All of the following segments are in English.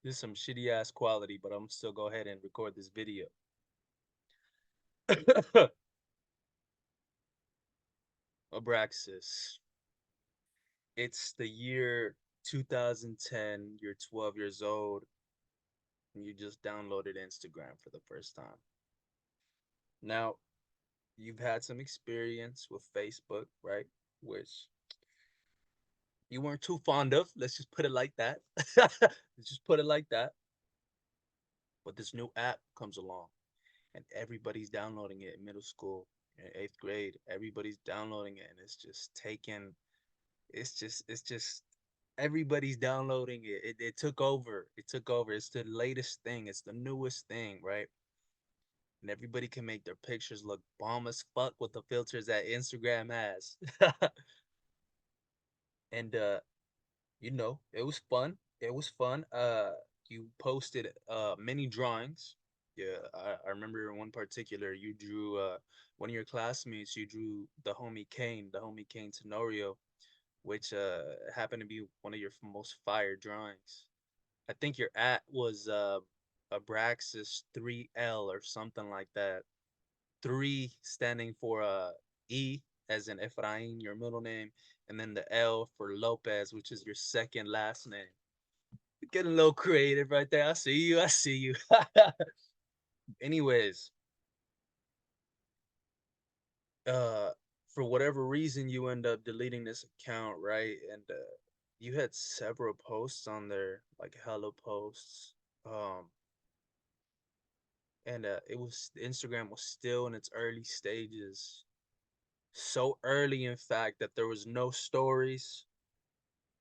This is some shitty ass quality, but I'm still go ahead and record this video. Abraxas. It's the year 2010. You're 12 years old, and you just downloaded Instagram for the first time. Now, you've had some experience with Facebook, right? Which you weren't too fond of. Let's just put it like that. Let's just put it like that. But this new app comes along, and everybody's downloading it in middle school, in eighth grade. Everybody's downloading it, and it's just taking. It's just everybody's downloading it. It took over. It took over. It's the latest thing. It's the newest thing, right? And everybody can make their pictures look bomb as fuck with the filters that Instagram has. And it was fun. It was fun. You posted many drawings. Yeah, I remember in one particular you drew one of your classmates, you drew the homie Kane Tenorio, which happened to be one of your most fire drawings. I think your at was Abraxas 3L or something like that. Three standing for E as in Efrain, your middle name, and then the L for Lopez, which is your second last name. Getting a little creative right there. I see you. I see you. Anyways, uh, for whatever reason, you end up deleting this account, right? And you had several posts on there, like hello posts. Um, and it was Instagram was still in its early stages, so early, in fact, that there was no stories.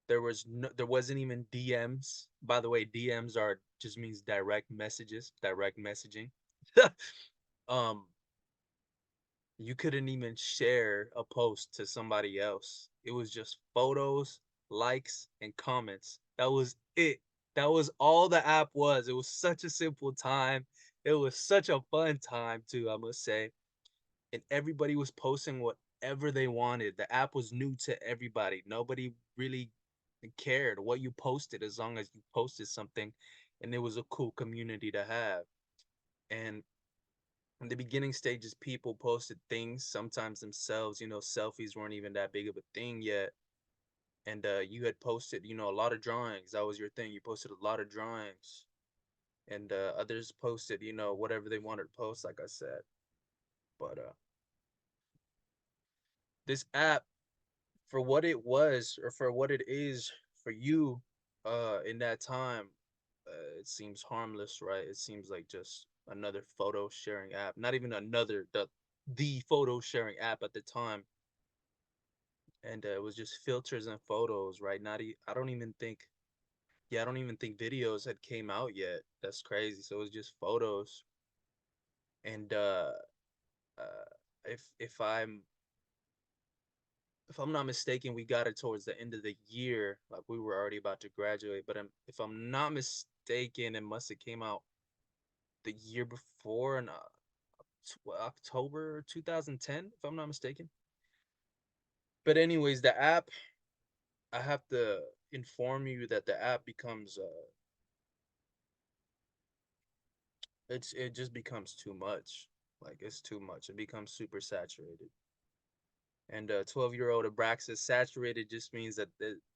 There wasn't even DMs. By the way, DMs are just means direct messages, direct messaging. um, you couldn't even share a post to somebody else. It was just photos, likes, and comments. That was it. That was all the app was. It was such a simple time. It was such a fun time too, I must say. And everybody was posting whatever they wanted. The app was new to everybody. Nobody really cared what you posted as long as you posted something and it was a cool community to have. And in the beginning stages, people posted things sometimes themselves. Selfies weren't even that big of a thing yet. And you had posted, a lot of drawings. That was your thing. You posted a lot of drawings. And others posted, whatever they wanted to post, like I said. But this app, for what it was or for what it is for you in that time, it seems harmless, right? It seems like just another photo sharing app, not even another the photo sharing app at the time. And it was just filters and photos, right? I don't even think, yeah, I don't even think videos had came out yet. That's crazy. So it was just photos. And uh if I'm not mistaken, we got it towards the end of the year. Like we were already about to graduate, but if I'm not mistaken, it must have came out the year before in October 2010, if I'm not mistaken. But anyways, the app, I have to inform you that the app becomes it just becomes too much. Like it's too much. It becomes super saturated. And 12-year-old Abraxas saturated just means that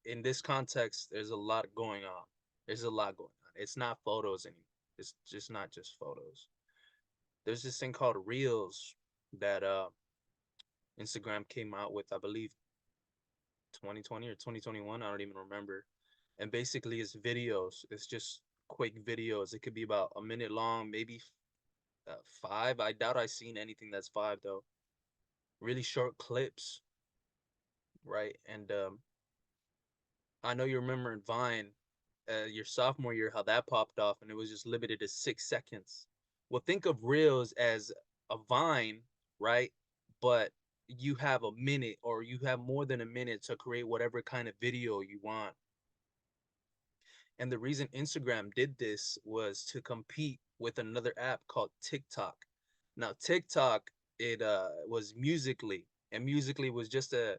in this context, there's a lot going on. There's a lot going on. It's not photos anymore. It's just not just photos. There's this thing called Reels that Instagram came out with, I believe, 2020 or 2021. I don't even remember. And basically, it's videos. It's just quick videos. It could be about a minute long, maybe five. I doubt I've seen anything that's five though. Really short clips, right? And I know you remember in Vine, your sophomore year, how that popped off and it was just limited to 6 seconds. Well, think of Reels as a Vine, right? But you have a minute or you have more than a minute to create whatever kind of video you want. And the reason Instagram did this was to compete with another app called TikTok. Now, TikTok, it was Musically, and Musically was just a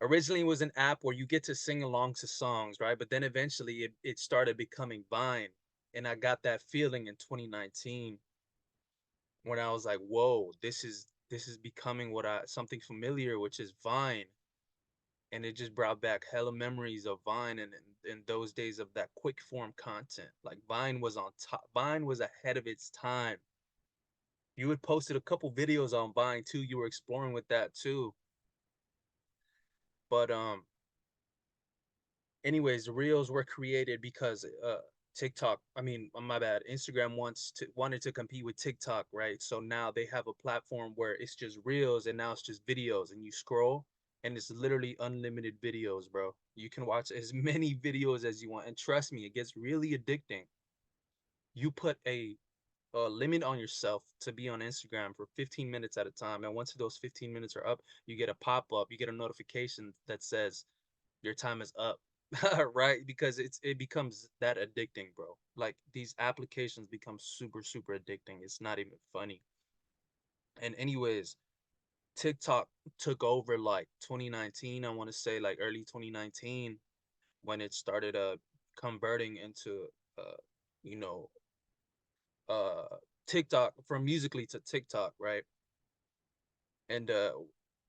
originally it was an app where you get to sing along to songs, right? But then eventually it started becoming Vine. And I got that feeling in 2019 when I was like, "Whoa, this is becoming what I something familiar, which is Vine." And it just brought back hella memories of Vine and in those days of that quick form content. Like Vine was on top. Vine was ahead of its time. You had posted a couple videos on Vine too. You were exploring with that too. But anyways, the reels were created because TikTok, I mean, my bad, Instagram wanted to compete with TikTok, right? So now they have a platform where it's just reels and now it's just videos and you scroll and it's literally unlimited videos, bro. You can watch as many videos as you want and trust me, it gets really addicting. You put a limit on yourself to be on Instagram for 15 minutes at a time, and once those 15 minutes are up, you get a pop-up, you get a notification that says your time is up. Right, because it becomes that addicting, bro. Like these applications become super super addicting. It's not even funny. And anyways, TikTok took over like 2019, I want to say like early 2019, when it started converting into uh you know uh TikTok, from Musically to TikTok, right? And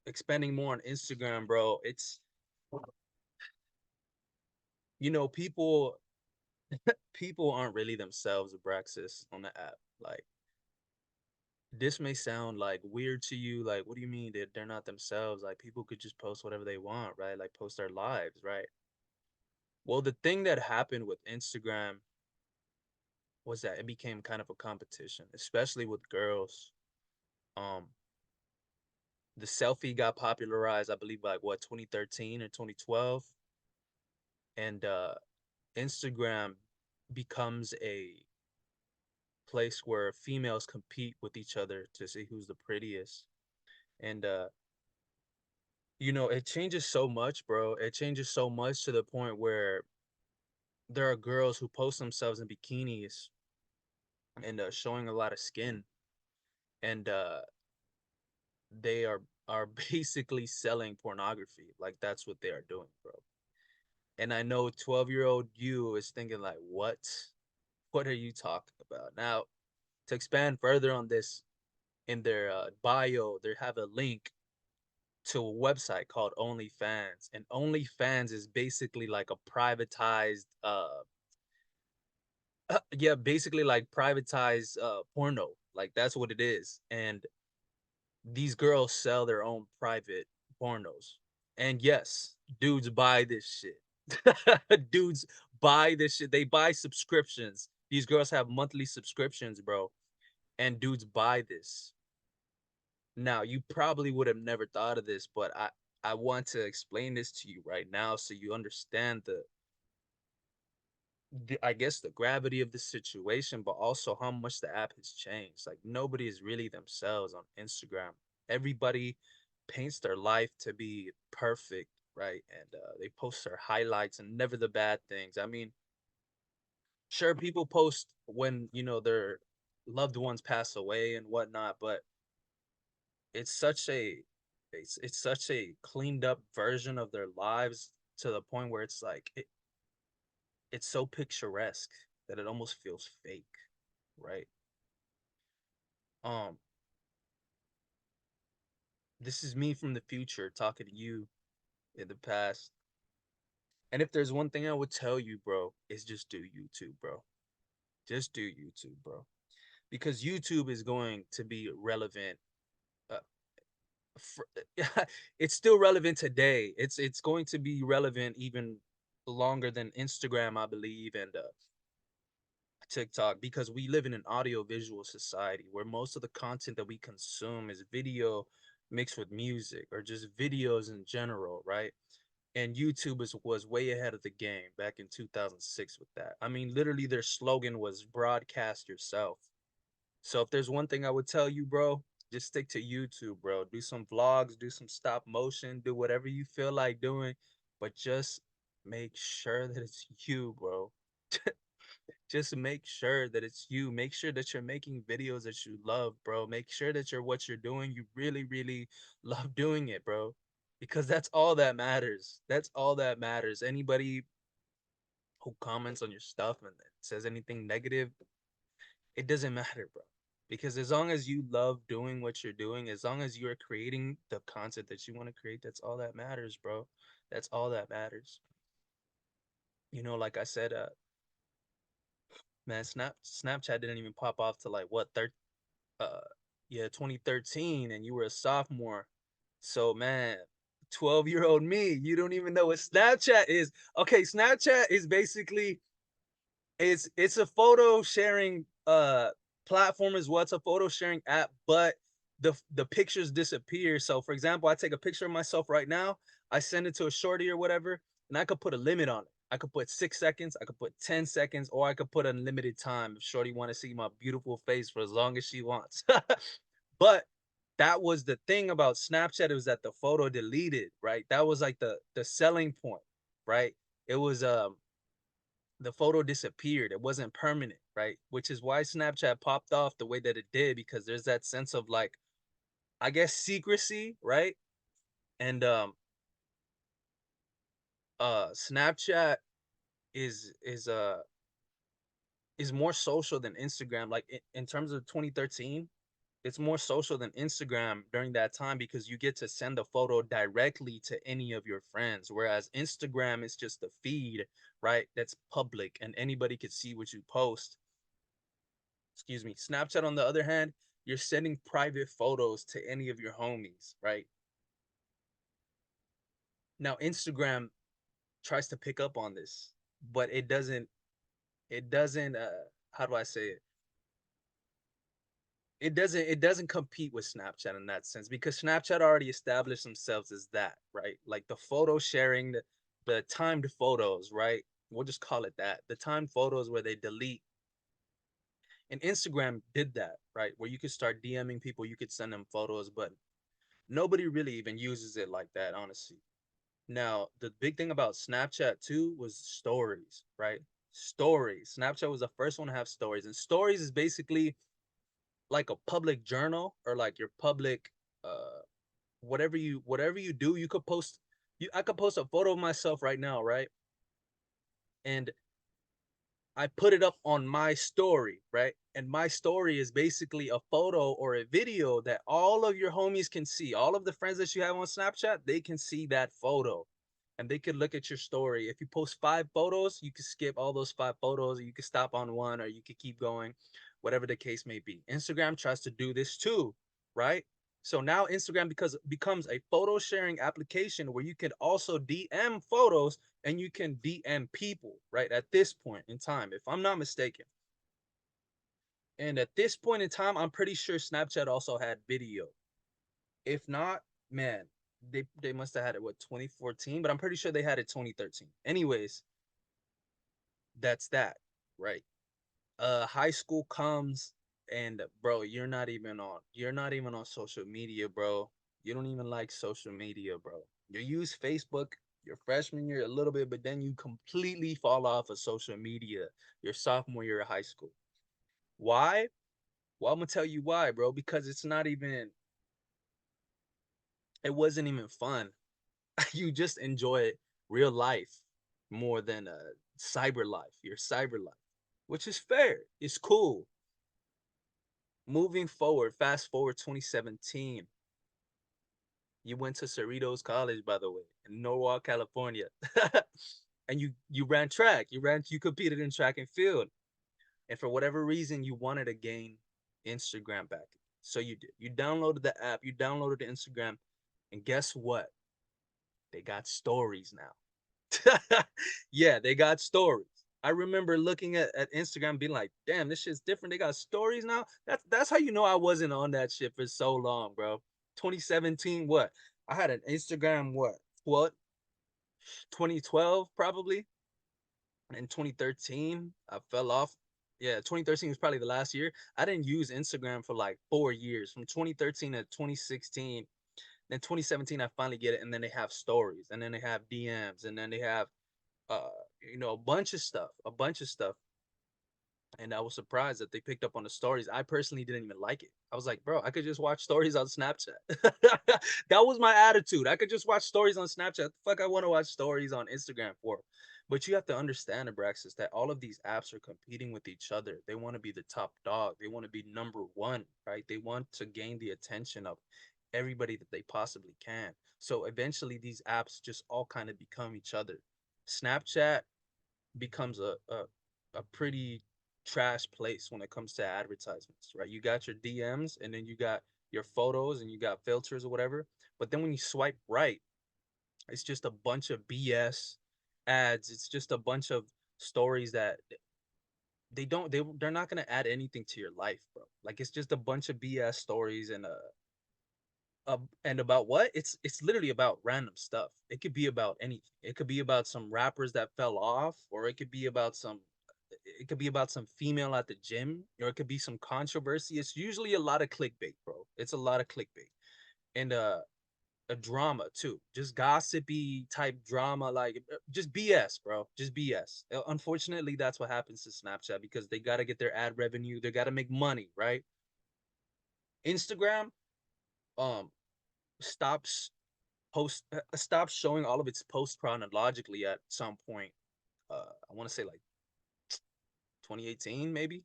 expanding more on Instagram, bro. It's, people people aren't really themselves, Abraxas, on the app. Like, this may sound like weird to you. Like, what do you mean that they're not themselves? Like, people could just post whatever they want, right? Like, post their lives, right? Well, the thing that happened with Instagram was that it became kind of a competition, especially with girls. Um, the selfie got popularized, I believe, like what, 2013 or 2012, and Instagram becomes a place where females compete with each other to see who's the prettiest. And it changes so much, bro. It changes so much to the point where there are girls who post themselves in bikinis and showing a lot of skin, and they are basically selling pornography. Like that's what they are doing, bro. And I know 12-year-old you is thinking like, what? What are you talking about? Now, to expand further on this, in their bio, they have a link to a website called OnlyFans, and OnlyFans is basically like a privatized, yeah, basically like privatized porno. Like that's what it is, and these girls sell their own private pornos. And yes, dudes buy this shit. Dudes buy this shit. They buy subscriptions. These girls have monthly subscriptions, bro, and dudes buy this. Now, you probably would have never thought of this, but I want to explain this to you right now so you understand I guess the gravity of the situation, but also how much the app has changed. Like nobody is really themselves on Instagram. Everybody paints their life to be perfect, right? And they post their highlights and never the bad things. I mean, sure, people post when their loved ones pass away and whatnot, but it's such a it's such a cleaned up version of their lives to the point where it's like it's so picturesque that it almost feels fake, right? Um, this is me from the future talking to you in the past. And if there's one thing I would tell you, bro, is just do YouTube, bro. Just do YouTube, bro. Because YouTube is going to be relevant. Uh, for, it's still relevant today. It's going to be relevant even longer than Instagram, I believe, and TikTok, because we live in an audio visual society where most of the content that we consume is video mixed with music or just videos in general, right? And YouTube was way ahead of the game back in 2006 with that. I mean, literally their slogan was broadcast yourself. So if there's one thing I would tell you, bro, just stick to YouTube, bro. Do some vlogs, do some stop motion, do whatever you feel like doing, but just make sure that it's you, bro. Just make sure that it's you. Make sure that you're making videos that you love, bro. Make sure that what you're doing, you really, really love doing it, bro. Because that's all that matters. That's all that matters. Anybody who comments on your stuff and says anything negative, it doesn't matter, bro. Because as long as you love doing what you're doing, as long as you're creating the content that you want to create, that's all that matters, bro. That's all that matters. Like I said, man, Snapchat didn't even pop off to like what uh, yeah, 2013, and you were a sophomore. So man, 12-year-old me, you don't even know what Snapchat is. Okay, Snapchat is basically it's a photo sharing platform as well. It's a photo sharing app, but the pictures disappear. So for example, I take a picture of myself right now, I send it to a shorty or whatever, and I could put a limit on it. I could put 6 seconds, I could put 10 seconds, or I could put unlimited time if shorty want to see my beautiful face for as long as she wants. But that was the thing about Snapchat, was that the photo deleted, right? That was like the selling point, right? It was the photo disappeared. It wasn't permanent, right? Which is why Snapchat popped off the way that it did, because there's that sense of like, I guess, secrecy, right? And Snapchat is is more social than Instagram. Like in terms of 2013, it's more social than Instagram during that time, because you get to send a photo directly to any of your friends, whereas Instagram is just a feed, right? That's public and anybody could see what you post. Excuse me. Snapchat, on the other hand, you're sending private photos to any of your homies, right? Now, Instagram tries to pick up on this, but it doesn't how do I say it? It doesn't compete with Snapchat in that sense, because Snapchat already established themselves as that, right? Like the photo sharing, the timed photos, right? We'll just call it that. The timed photos where they delete. And Instagram did that, right? Where you could start DMing people, you could send them photos, but nobody really even uses it like that, honestly. Now, the big thing about Snapchat too was stories, right? Stories. Snapchat was the first one to have stories, and stories is basically like a public journal, or like your public uh whatever you do, you could post. I could post a photo of myself right now, right? And I put it up on my story, right? And my story is basically a photo or a video that all of your homies can see. All of the friends that you have on Snapchat, they can see that photo and they could look at your story. If you post 5 photos, you can skip all those 5 photos, or you can stop on one, or you can keep going, whatever the case may be. Instagram tries to do this too, right? So now Instagram becomes a photo sharing application where you can also DM photos and you can DM people, right? At this point in time, if I'm not mistaken. And at this point in time, I'm pretty sure Snapchat also had video. If not, man, they must have had it, what, 2014, but I'm pretty sure they had it 2013. Anyways, that's that, right? High school comes, and bro, you're not even on social media, bro. You don't even like social media, bro. You use Facebook your freshman year a little bit, but then you completely fall off of social media your sophomore year of high school. Why? Well, I'm gonna tell you why, bro. Because it wasn't even fun. You just enjoy real life more than cyber life, your cyber life, which is fair. It's cool. Moving forward, fast forward 2017, you went to Cerritos College, by the way, in Norwalk, California. And you ran track. You competed in track and field. And for whatever reason, you wanted to gain Instagram back. So you did. You downloaded the app, you downloaded the Instagram, and guess what? They got stories now. Yeah, they got stories. I remember looking at Instagram being like, damn, this shit's different. They got stories now. That's how you know I wasn't on that shit for so long, bro. 2017, what? I had an Instagram, what? 2012 probably. In 2013, I fell off. Yeah, 2013 was probably the last year. I didn't use Instagram for like 4 years, from 2013 to 2016. Then 2017, I finally get it, and then they have stories, and then they have DMs, and then they have uh, a bunch of stuff. And I was surprised that they picked up on the stories. I personally didn't even like it. I was like, bro, I could just watch stories on Snapchat. That was my attitude. I could just watch stories on Snapchat. The fuck I want to watch stories on Instagram for? But you have to understand, Abraxas, that all of these apps are competing with each other. They want to be the top dog. They want to be number one, right? They want to gain the attention of everybody that they possibly can. So eventually, these apps just all kind of become each other. Snapchat becomes a pretty trash place when it comes to advertisements, right? You got your DMs and then you got your photos and you got filters or whatever. But then when you swipe right, it's just a bunch of BS ads. It's just a bunch of stories that they're not gonna add anything to your life, bro. Like it's just a bunch of BS stories and about what? It's literally about random stuff. It could be about anything. It could be about some rappers that fell off, or it could be about some female at the gym, or it could be some controversy. It's usually a lot of clickbait, bro. It's a lot of clickbait. And a drama too. Just gossipy type drama, like just BS, bro. Just BS. Unfortunately, that's what happens to Snapchat because they gotta get their ad revenue. They gotta make money, right? Instagram, um, stops stops showing all of its posts chronologically at some point. I want to say like 2018 maybe,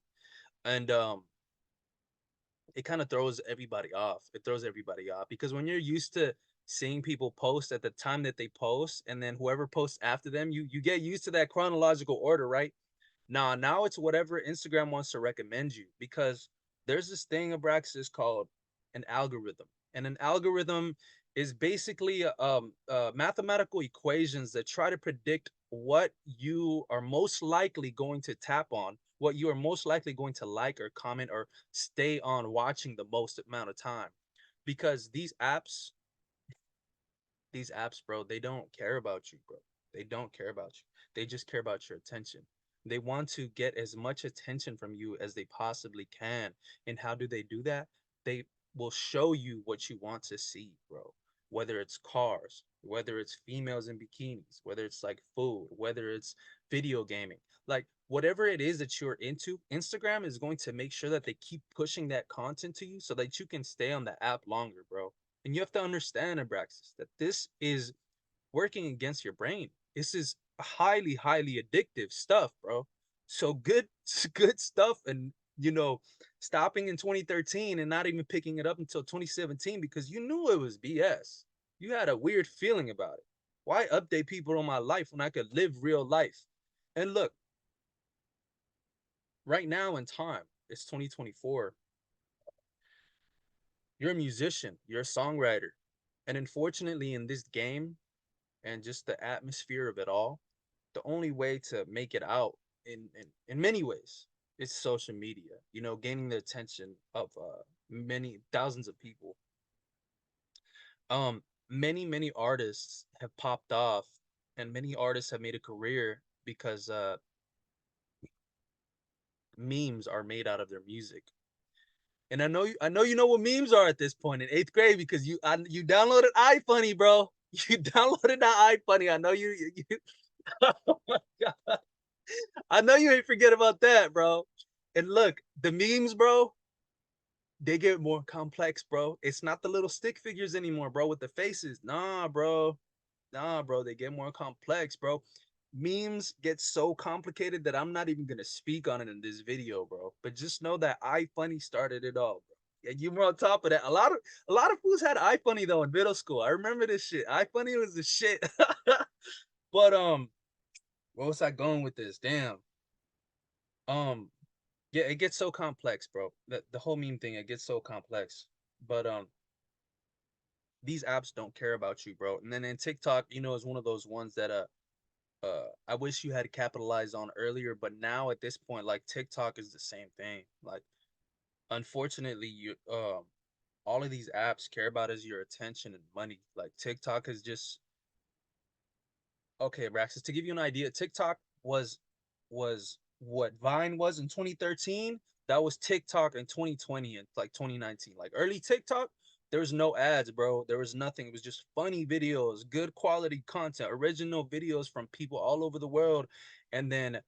and it kind of throws everybody off. It throws everybody off because when you're used to seeing people post at the time that they post, and then whoever posts after them, you get used to that chronological order, right? Now it's whatever Instagram wants to recommend you because there's this thing, Abraxas, called an algorithm, and an algorithm is basically mathematical equations that try to predict what you are most likely going to tap on, what you are most likely going to like or comment or stay on watching the most amount of time. Because these apps, bro, they don't care about you, bro. They don't care about you. They just care about your attention. They want to get as much attention from you as they possibly can. And how do they do that? They will show you what you want to see, bro. Whether it's cars, whether it's females in bikinis, whether it's like food, whether it's video gaming, like whatever it is that you're into, Instagram is going to make sure that they keep pushing that content to you so that you can stay on the app longer, bro. And you have to understand, Abraxas, that this is working against your brain. This is highly, highly addictive stuff, bro. So good, good stuff. And, stopping in 2013 and not even picking it up until 2017 because you knew it was BS. You had a weird feeling about it. Why update people on my life when I could live real life? And look, right now in time, it's 2024. You're a musician, you're a songwriter. And unfortunately, in this game, and just the atmosphere of it all, the only way to make it out in many ways is social media. Gaining the attention of many thousands of people. Many artists have popped off, and many artists have made a career because memes are made out of their music. And I know you know what memes are at this point in eighth grade because you downloaded iFunny, bro. You downloaded that iFunny. I know you. Oh my god. I know you ain't forget about that, bro. And look, the memes, bro, they get more complex, bro. It's not the little stick figures anymore, bro, with the faces. Nah, bro. Nah, bro. They get more complex, bro. Memes get so complicated that I'm not even gonna speak on it in this video, bro. But just know that iFunny started it all, bro. And you were on top of that. A lot of fools had iFunny though in middle school. I remember this shit. iFunny was the shit. But where was I going with this? Damn. Um, yeah, it gets so complex, bro. The whole meme thing, it gets so complex. But these apps don't care about you, bro. And then in TikTok, is one of those ones that I wish you had capitalized on earlier, but now at this point, like TikTok is the same thing. Like, unfortunately, you all of these apps care about is your attention and money. Like TikTok is just okay, Raxus. To give you an idea, TikTok was what Vine was in 2013. That was TikTok in 2020 and like 2019. Like early TikTok, there was no ads, bro. There was nothing. It was just funny videos, good quality content, original videos from people all over the world. And then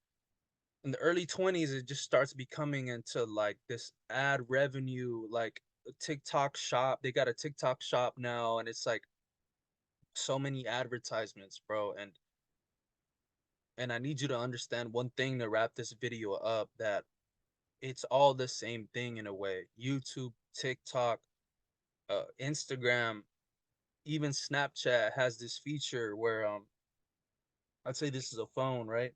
in the early 20s, it just starts becoming into like this ad revenue, like a TikTok shop. They got a TikTok shop now, and it's like so many advertisements, bro. And And I need you to understand one thing to wrap this video up, that it's all the same thing in a way. YouTube, TikTok, Instagram, even Snapchat has this feature where I'd say this is a phone, right?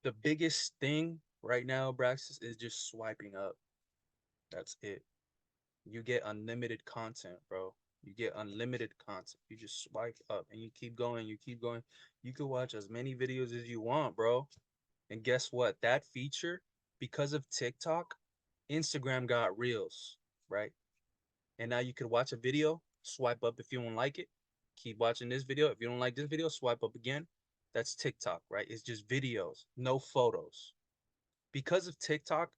The biggest thing right now, Braxis, is just swiping up. That's it. You get unlimited content, bro. You get unlimited content. You just swipe up and you keep going, you keep going. You can watch as many videos as you want, bro. And guess what? That feature, because of TikTok, Instagram got Reels, right? And now you could watch a video, swipe up if you don't like it, keep watching this video. If you don't like this video, swipe up again. That's TikTok, right? It's just videos, no photos. Because of TikTok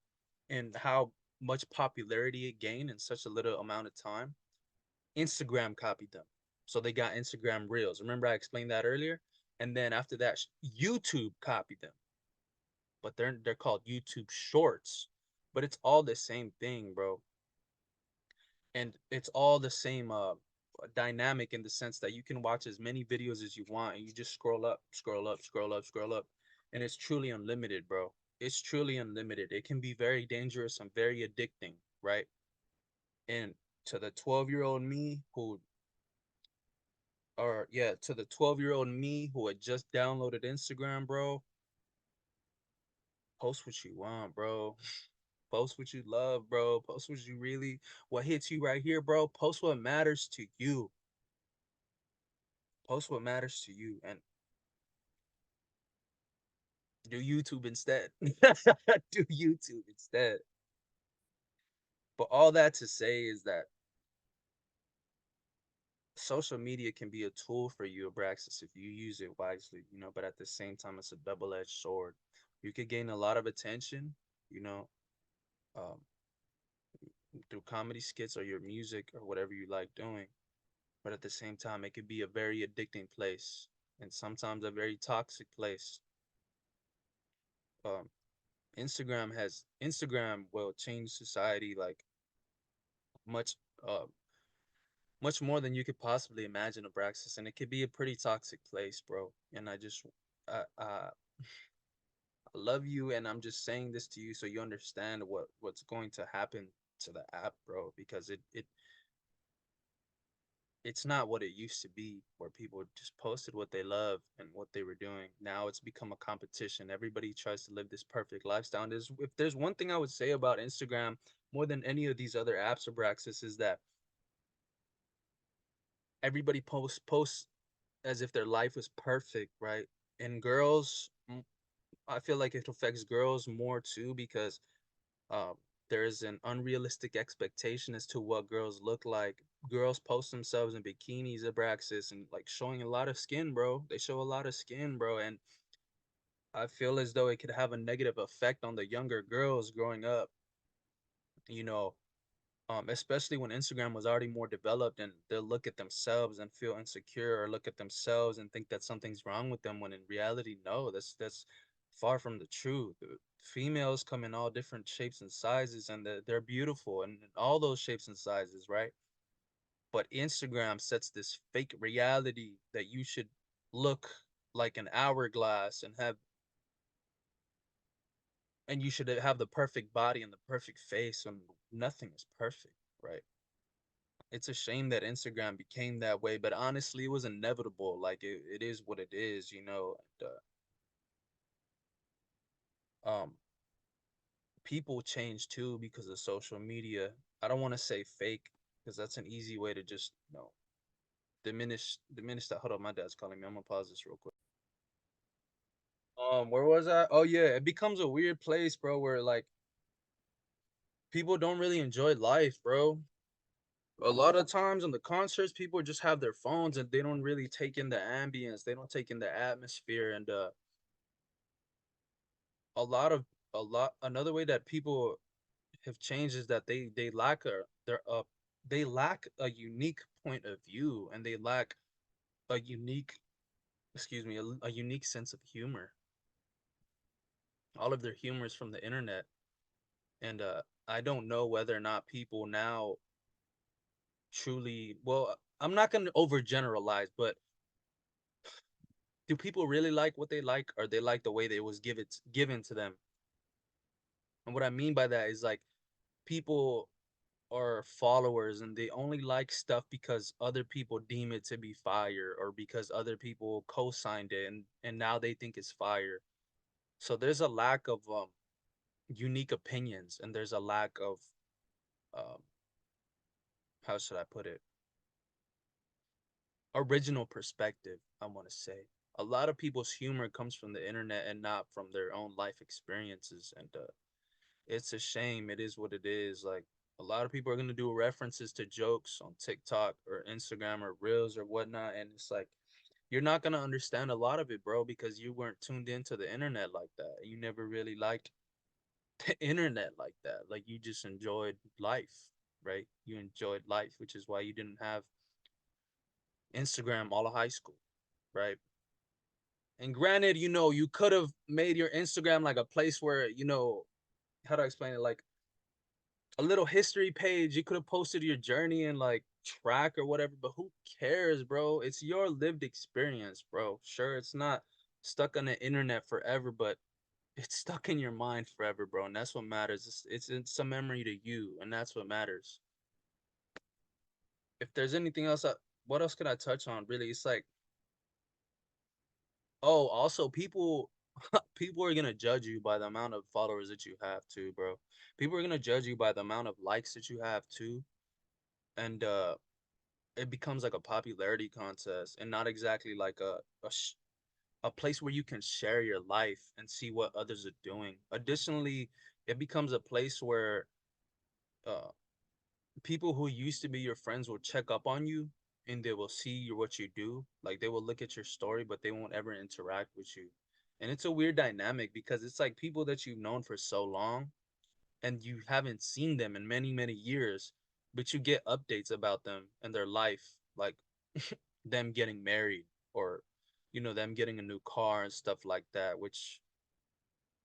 and how much popularity it gained in such a little amount of time, Instagram copied them. So they got Instagram Reels. Remember I explained that earlier? And then after that, YouTube copied them. But they're called YouTube Shorts. But it's all the same thing, bro. And it's all the same dynamic in the sense that you can watch as many videos as you want and you just scroll up, scroll up, scroll up, scroll up, and it's truly unlimited, bro. It's truly unlimited. It can be very dangerous and very addicting, right? And to the 12-year-old me who or yeah, to the 12-year-old me who had just downloaded Instagram, bro, post what you want, bro. Post what you love, bro. Post what you really, what hits you right here, bro. Post what matters to you. Post what matters to you and do YouTube instead. Do YouTube instead. But all that to say is that social media can be a tool for you, Abraxas, if you use it wisely, but at the same time, it's a double-edged sword. You could gain a lot of attention, you know, um, through comedy skits or your music or whatever you like doing. But at the same time, it could be a very addicting place and sometimes a very toxic place. Um, Instagram will change society like much uh much more than you could possibly imagine, Abraxas, and it could be a pretty toxic place, bro. And I love you, and I'm just saying this to you so you understand what's going to happen to the app, bro, because it's not what it used to be where people just posted what they love and what they were doing. Now it's become a competition. Everybody tries to live this perfect lifestyle. And if there's one thing I would say about Instagram more than any of these other apps, Abraxas, is that everybody posts as if their life was perfect, right? And girls, I feel like it affects girls more too because um, there's an unrealistic expectation as to what girls look like. Girls post themselves in bikinis, Abraxas, and like showing a lot of skin, bro. They show a lot of skin, bro, and I feel as though it could have a negative effect on the younger girls growing up. You know, especially when Instagram was already more developed and they'll look at themselves and feel insecure or look at themselves and think that something's wrong with them when in reality, no, that's far from the truth. Females come in all different shapes and sizes and they're beautiful and all those shapes and sizes, right? But Instagram sets this fake reality that you should look like an hourglass and you should have the perfect body and the perfect face and nothing is perfect, right? It's a shame that Instagram became that way, but honestly, it was inevitable. Like it is what it is, And, people change too because of social media. I don't want to say fake because that's an easy way to just diminish that. Hold on, my dad's calling me. I'm gonna pause this real quick. Where was I? Oh yeah, it becomes a weird place, bro, where like people don't really enjoy life, bro. A lot of times in the concerts, people just have their phones and they don't really take in the ambience. They don't take in the atmosphere and a lot of another way that people have changed is that they lack a unique point of view and they lack a unique excuse me a unique sense of humor. All of their humor is from the internet, and I don't know whether or not people now truly, well, I'm not going to overgeneralize, but Do people really like what they like, or they like the way that it was given to them? And what I mean by that is like people are followers and they only like stuff because other people deem it to be fire, or because other people co-signed it, and now they think it's fire. So there's a lack of unique opinions, and there's a lack of um how should I put it, original perspective, I want to say. A lot of people's humor comes from the internet and not from their own life experiences, and it's a shame. It is what it is. Like, a lot of people are gonna do references to jokes on TikTok or Instagram or Reels or whatnot, and it's like you're not gonna understand a lot of it, bro, because you weren't tuned into the internet like that. You never really liked the internet like that. Like, you just enjoyed life, right? You enjoyed life, which is why you didn't have Instagram all of high school, right? And granted, you could have made your Instagram like a place where, how do I explain it? Like a little history page. You could have posted your journey and like track or whatever, but who cares, bro? It's your lived experience, bro. Sure, it's not stuck on the internet forever, but it's stuck in your mind forever, bro. And that's what matters. It's a memory to you, and that's what matters. If there's anything else, what else can I touch on? Really, it's like, oh, also people people are gonna judge you by the amount of followers that you have too, bro. People are gonna judge you by the amount of likes that you have too. And it becomes like a popularity contest and not exactly like a place where you can share your life and see what others are doing. Additionally, it becomes a place where uh people who used to be your friends will check up on you, and they will see what you do. Like, they will look at your story, but they won't ever interact with you. And it's a weird dynamic because it's like people that you've known for so long and you haven't seen them in many, many years, but you get updates about them and their life, like them getting married, or them getting a new car and stuff like that, which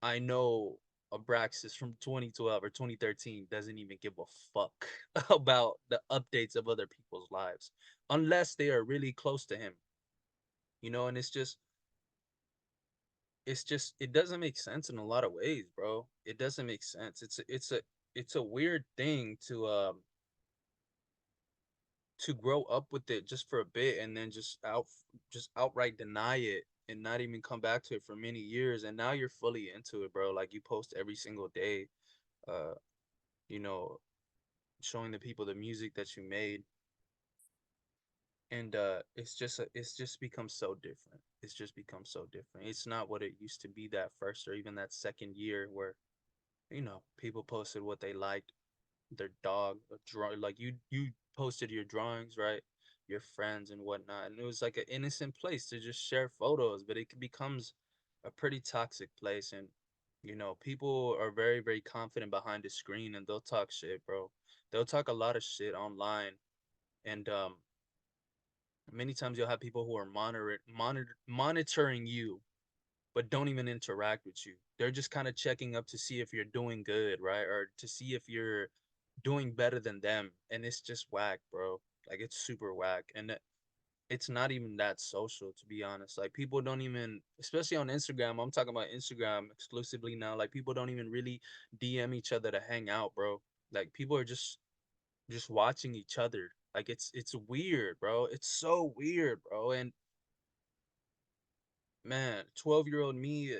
I know Abraxas from 2012 or 2013 doesn't even give a fuck about the updates of other people's lives unless they are really close to him, and it's just it doesn't make sense in a lot of ways, bro. It doesn't make sense. It's a weird thing to grow up with it just for a bit and then just outright deny it and not even come back to it for many years, and now you're fully into it, bro. Like, you post every single day, uh you know showing the people the music that you made, and it's just become so different. It's just become so different. It's not what it used to be that first or even that second year where people posted what they liked, their dog, a draw, like you posted your drawings, right? Your friends and whatnot, and it was like an innocent place to just share photos, but it becomes a pretty toxic place, and people are very, very confident behind the screen, and they'll talk shit, bro. They'll talk a lot of shit online, and many times you'll have people who are monitoring you, but don't even interact with you. They're just kind of checking up to see if you're doing good, right? Or to see if you're doing better than them. And it's just whack, bro. Like, it's super whack. And it's not even that social, to be honest. Like, people don't even, especially on Instagram, I'm talking about Instagram exclusively now. Like, people don't even really DM each other to hang out, bro. Like, people are just watching each other. Like, it's weird, bro. It's so weird, bro. And man, 12-year-old me,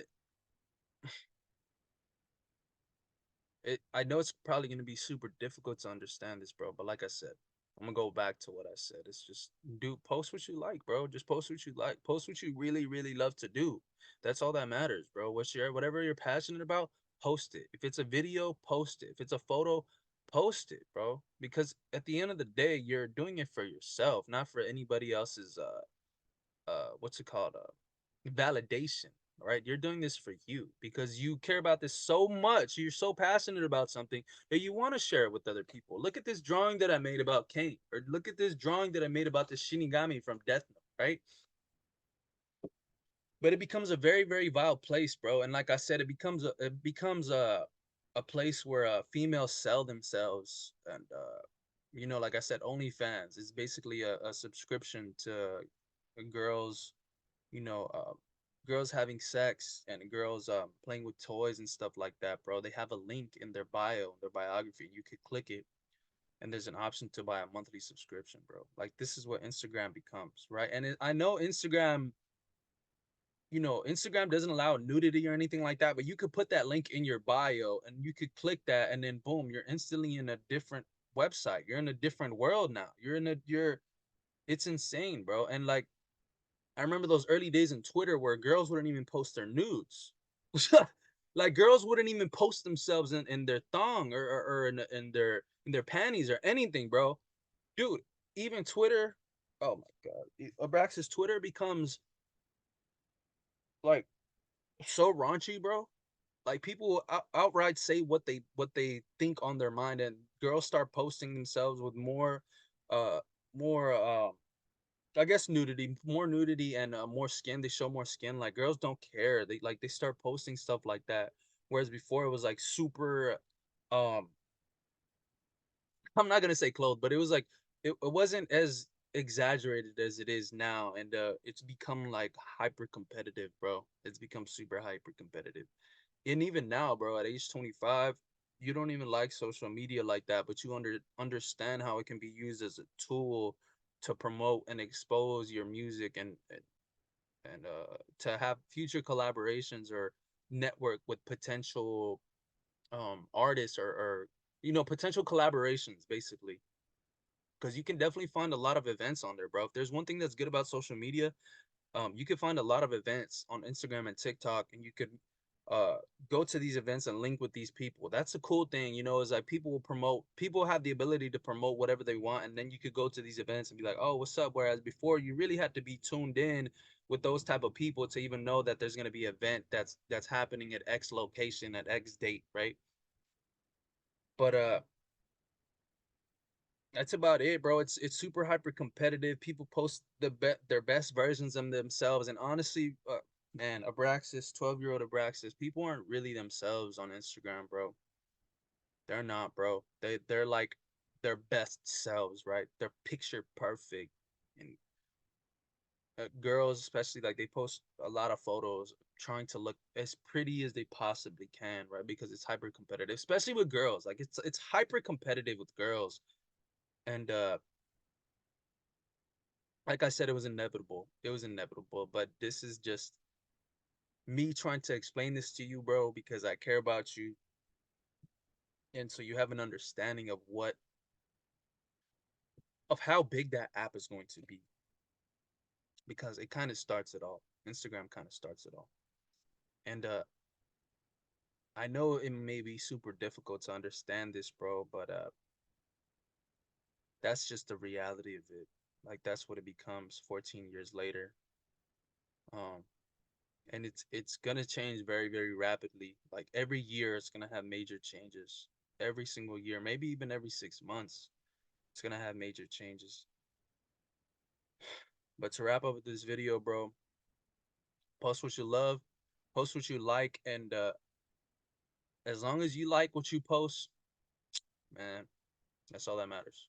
I know it's probably gonna be super difficult to understand this, bro. But like I said, I'm gonna go back to what I said. It's just, do post what you like, bro. Just post what you like. Post what you really, really love to do. That's all that matters, bro. Whatever you're passionate about, post it. If it's a video, post it. If it's a photo, post it, bro. Because at the end of the day, you're doing it for yourself, not for anybody else's what's it called, validation. Right, you're doing this for you because you care about this so much. You're so passionate about something that you want to share it with other people. Look at this drawing that I made about Kane, or look at this drawing that I made about the Shinigami from Death Note, right? But it becomes a very, very vile place, bro. And like I said, it becomes a place where females sell themselves, and like I said, OnlyFans is basically a subscription to girls you know, girls having sex and girls playing with toys and stuff like that, bro. They have a link in their bio, their biography. You could click it, and there's an option to buy a monthly subscription, bro. Like this is what Instagram becomes, right? And I know Instagram, Instagram doesn't allow nudity or anything like that, but you could put that link in your bio and you could click that, and then boom, you're instantly in a different website. You're in a different world now. It's insane, bro. And like I remember those early days in Twitter where girls wouldn't even post their nudes. Like girls wouldn't even post themselves in their thong or in their panties or anything, bro. Dude, even Twitter, oh my god. Abraxas Twitter becomes like so raunchy, bro. Like people outright say what they think on their mind, and girls start posting themselves with uh more I guess nudity, more nudity and more skin. They show more skin. Like girls don't care. They start posting stuff like that. Whereas before it was like super um I'm not gonna say clothed, but it was like it wasn't as exaggerated as it is now, and it's become like hyper competitive, bro. It's become super hyper competitive. And even now, bro, at age 25, you don't even like social media like that, but you understand how it can be used as a tool to promote and expose your music and to have future collaborations or network with potential artists or potential collaborations basically, because you can definitely find a lot of events on there, bro. If there's one thing that's good about social media, you can find a lot of events on Instagram and TikTok, and you could uh go to these events and link with these people. That's a cool thing, is like people have the ability to promote whatever they want, and then you could go to these events and be like, oh, what's up? Whereas before you really had to be tuned in with those type of people to even know that there's gonna be an event that's happening at X location at X date, right? But that's about it, bro. It's super hyper competitive. People post their best versions of themselves, and honestly, man, Abraxas, 12-year-old Abraxas, people aren't really themselves on Instagram, bro. They're not, bro. They're like their best selves, right? They're picture perfect, and girls, especially, like they post a lot of photos trying to look as pretty as they possibly can, right? Because it's hyper competitive, especially with girls. Like it's hyper competitive with girls, and like I said, it was inevitable. It was inevitable. But this is just me trying to explain this to you, bro, because I care about you. And so you have an understanding of how big that app is going to be. Because it kind of starts it all. Instagram kind of starts it all. And I know it may be super difficult to understand this, bro, but that's just the reality of it. Like that's what it becomes 14 years later. Um, and it's gonna change very very rapidly. Like every year it's gonna have major changes. Every single year, maybe even every 6 months, it's gonna have major changes. But to wrap up with this video, bro, post what you love, post what you like, and as long as you like what you post, man, that's all that matters.